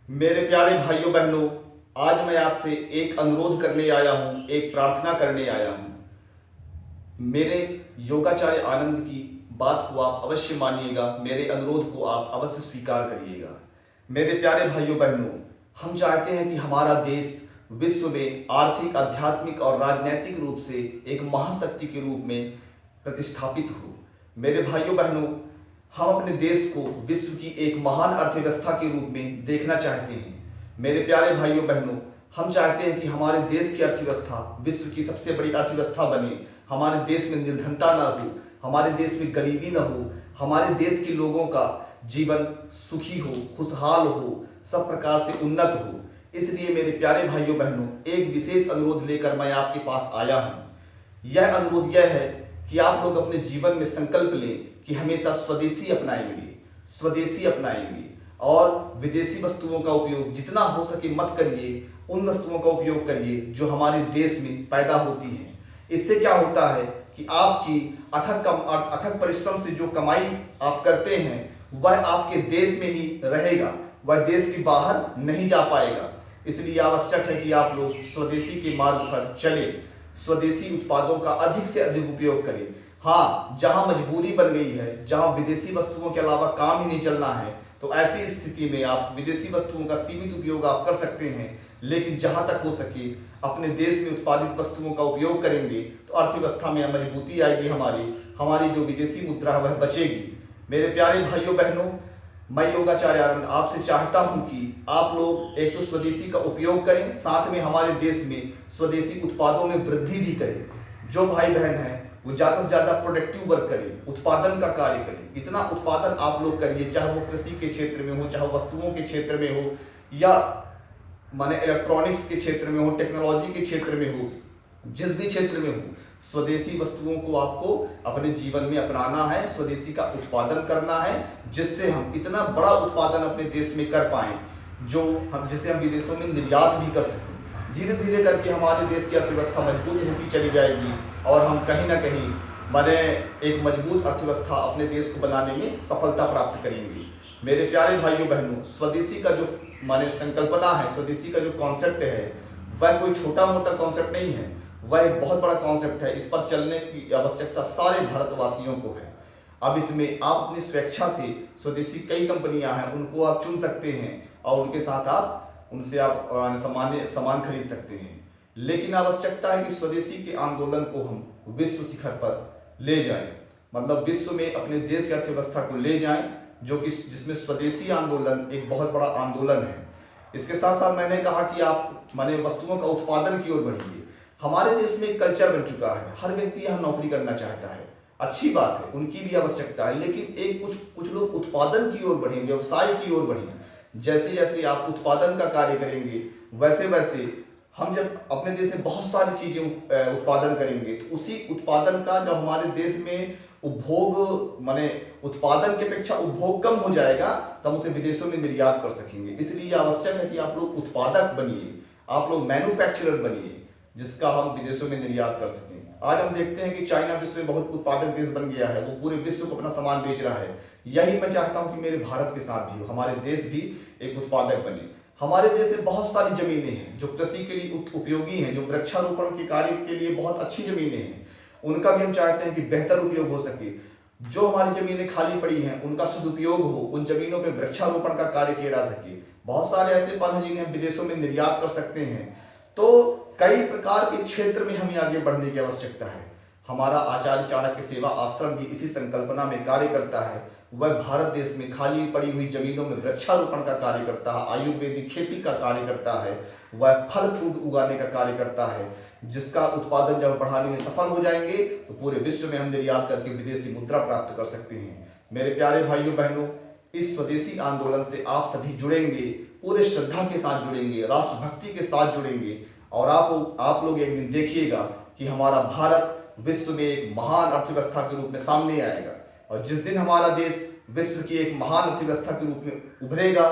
मेरे प्यारे भाइयों बहनों, आज मैं आपसे एक अनुरोध करने आया हूँ, एक प्रार्थना करने आया हूँ। मेरे योगाचार्य आनंद की बात को आप अवश्य मानिएगा, मेरे अनुरोध को आप अवश्य स्वीकार करिएगा। मेरे प्यारे भाइयों बहनों, हम चाहते हैं कि हमारा देश विश्व में आर्थिक, आध्यात्मिक और राजनीतिक रूप से एक महाशक्ति के रूप में प्रतिष्ठापित हो। मेरे भाइयों बहनों, हम अपने देश को विश्व की एक महान अर्थव्यवस्था के रूप में देखना चाहते हैं। मेरे प्यारे भाइयों बहनों, हम चाहते हैं कि हमारे देश की अर्थव्यवस्था विश्व की सबसे बड़ी अर्थव्यवस्था बने। हमारे देश में निर्धनता न हो, हमारे देश में गरीबी न हो, हमारे देश के लोगों का जीवन सुखी हो, खुशहाल हो, सब प्रकार से उन्नत हो। इसलिए मेरे प्यारे भाइयों बहनों, एक विशेष अनुरोध लेकर मैं आपके पास आया हूँ। यह अनुरोध यह है कि आप लोग अपने जीवन में संकल्प लें कि हमेशा स्वदेशी अपनाएंगे, स्वदेशी अपनाएंगे और विदेशी वस्तुओं का उपयोग जितना हो सके मत करिए। उन वस्तुओं का उपयोग करिए जो हमारे देश में पैदा होती हैं। इससे क्या होता है कि आपकी अथक परिश्रम से जो कमाई आप करते हैं वह आपके देश में ही रहेगा, वह देश के बाहर नहीं जा पाएगा। इसलिए आवश्यक है कि आप लोग स्वदेशी के मार्ग पर चले, स्वदेशी उत्पादों का अधिक से अधिक उपयोग करें। हाँ, जहां मजबूरी बन गई है, जहां विदेशी वस्तुओं के अलावा काम ही नहीं चलना है, तो ऐसी स्थिति में आप विदेशी वस्तुओं का सीमित उपयोग आप कर सकते हैं। लेकिन जहां तक हो सके अपने देश में उत्पादित वस्तुओं का उपयोग करेंगे तो अर्थव्यवस्था में मजबूती आएगी। हमारी जो विदेशी मुद्रा है वह बचेगी। मेरे प्यारे भाइयों बहनों, मैं योगाचार्य आनंद आपसे चाहता हूं कि आप लोग एक तो स्वदेशी का उपयोग करें, साथ में हमारे देश में स्वदेशी उत्पादों में वृद्धि भी करें। जो भाई बहन हैं वो ज़्यादा से ज़्यादा प्रोडक्टिव वर्क करें, उत्पादन का कार्य करें। इतना उत्पादन आप लोग करिए, चाहे वो कृषि के क्षेत्र में हो, चाहे वस्तुओं के क्षेत्र में हो, या माने इलेक्ट्रॉनिक्स के क्षेत्र में हो, टेक्नोलॉजी के क्षेत्र में हो, जिस भी क्षेत्र में हो, स्वदेशी वस्तुओं को आपको अपने जीवन में अपनाना है, स्वदेशी का उत्पादन करना है, जिससे हम इतना बड़ा उत्पादन अपने देश में कर पाएं जिसे हम विदेशों में निर्यात भी कर सकें। धीरे धीरे करके हमारे देश की अर्थव्यवस्था मजबूत होती चली जाएगी और हम कहीं ना कहीं माने एक मजबूत अर्थव्यवस्था अपने देश को बनाने में सफलता प्राप्त करेंगे। मेरे प्यारे भाइयों बहनों, स्वदेशी का जो माने संकल्पना है, स्वदेशी का जो कॉन्सेप्ट है, वह कोई छोटा मोटा कॉन्सेप्ट नहीं है, वह एक बहुत बड़ा कॉन्सेप्ट है। इस पर चलने की आवश्यकता सारे भारतवासियों को है। अब इसमें आप अपनी स्वेच्छा से स्वदेशी कई कंपनियां हैं, उनको आप चुन सकते हैं और उनके साथ उनसे आप सामान खरीद सकते हैं। लेकिन आवश्यकता है कि स्वदेशी के आंदोलन को हम विश्व शिखर पर ले जाएं, मतलब विश्व में अपने देश की अर्थव्यवस्था को ले जाएं, जो कि जिसमें स्वदेशी आंदोलन एक बहुत बड़ा आंदोलन है। इसके साथ साथ मैंने कहा कि आप माने वस्तुओं का उत्पादन की ओर बढ़िए। हमारे देश में एक कल्चर बन चुका है, हर व्यक्ति यहाँ नौकरी करना चाहता है, अच्छी बात है, उनकी भी आवश्यकता है। लेकिन एक कुछ लोग उत्पादन की ओर बढ़ें, व्यवसाय की ओर बढ़ें। जैसे जैसे आप उत्पादन का कार्य करेंगे वैसे वैसे हम जब अपने देश में बहुत सारी चीजें उत्पादन करेंगे तो उसी उत्पादन का जब हमारे देश में उपभोग माने उत्पादन की अपेक्षा उपभोग कम हो जाएगा, तब उसे विदेशों में निर्यात कर सकेंगे। इसलिए आवश्यक है कि आप लोग उत्पादक बनिए, आप लोग मैन्युफैक्चरर बनिए, जिसका हम विदेशों में निर्यात कर सकें। आज हम देखते हैं कि चाइना विश्व में बहुत उत्पादक देश बन गया है, वो पूरे विश्व को अपना सामान बेच रहा है। यही मैं चाहता हूं कि मेरे भारत के साथ भी हो, हमारे देश भी एक उत्पादक बने। हमारे देश में बहुत सारी जमीनें हैं जो कृषि के लिए उपयोगी हैं, जो वृक्षारोपण के कार्य के लिए बहुत अच्छी जमीनें हैं, उनका भी हम चाहते हैं कि बेहतर उपयोग हो सके। जो हमारी जमीनें खाली पड़ी हैं उनका सदुपयोग हो, उन जमीनों पर वृक्षारोपण का कार्य किया जा सके। बहुत सारे ऐसे फल हैं जिन्हें हम विदेशों में निर्यात कर सकते हैं। तो कई प्रकार के क्षेत्र में हमें आगे बढ़ने की आवश्यकता है। हमारा आचार्य चाणक्य सेवा आश्रम भी इसी संकल्पना में कार्य करता है। वह भारत देश में खाली पड़ी हुई जमीनों में वृक्षारोपण का कार्य करता है, आयुर्वेदिक खेती का कार्य करता है, वह फल फ्रूट उगाने का कार्य करता है, जिसका उत्पादन जब बढ़ाने में सफल हो जाएंगे तो पूरे विश्व में हम निर्यात करके विदेशी मुद्रा प्राप्त कर सकते हैं। मेरे प्यारे भाइयों बहनों, इस स्वदेशी आंदोलन से आप सभी जुड़ेंगे, पूरे श्रद्धा के साथ जुड़ेंगे, राष्ट्रभक्ति के साथ जुड़ेंगे और आप लोग एक दिन देखिएगा कि हमारा भारत विश्व में एक महान अर्थव्यवस्था के रूप में सामने आएगा। और जिस दिन हमारा देश विश्व की एक महान अर्थव्यवस्था के रूप में उभरेगा,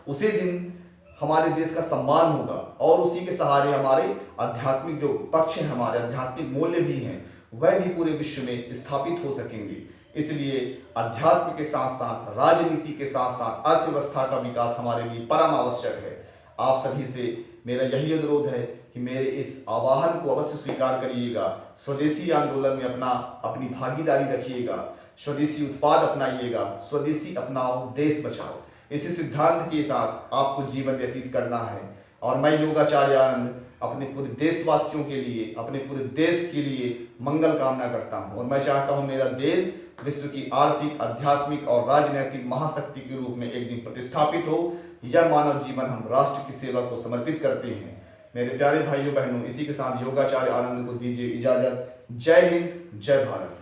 उसी दिन हमारे देश का सम्मान होगा और उसी के सहारे हमारे आध्यात्मिक जो पक्ष हैं, हमारे आध्यात्मिक मूल्य भी हैं, वह भी पूरे विश्व में स्थापित हो सकेंगे। इसलिए अध्यात्म के साथ साथ राजनीति के साथ साथ अर्थव्यवस्था का विकास हमारे लिए परम आवश्यक है। आप सभी से मेरा यही अनुरोध है कि मेरे इस आह्वान को अवश्य स्वीकार करिएगा। स्वदेशी आंदोलन में अपनी भागीदारी रखिएगा, स्वदेशी उत्पाद अपनाइएगा, स्वदेशी अपनाओ देश बचाओ। इसी सिद्धांत के साथ आपको जीवन व्यतीत करना है। और मैं योगाचार्य आनंद अपने पूरे देशवासियों के लिए, अपने पूरे देश के लिए मंगल कामना करता हूं। और मैं चाहता हूं मेरा देश विश्व की आर्थिक, आध्यात्मिक और राजनैतिक महाशक्ति के रूप में एक दिन प्रतिष्ठापित हो। यह मानव जीवन हम राष्ट्र की सेवा को समर्पित करते हैं। मेरे प्यारे भाइयों बहनों, इसी के साथ योगाचार्य आनंद को दीजिए इजाजत। जय हिंद, जय भारत।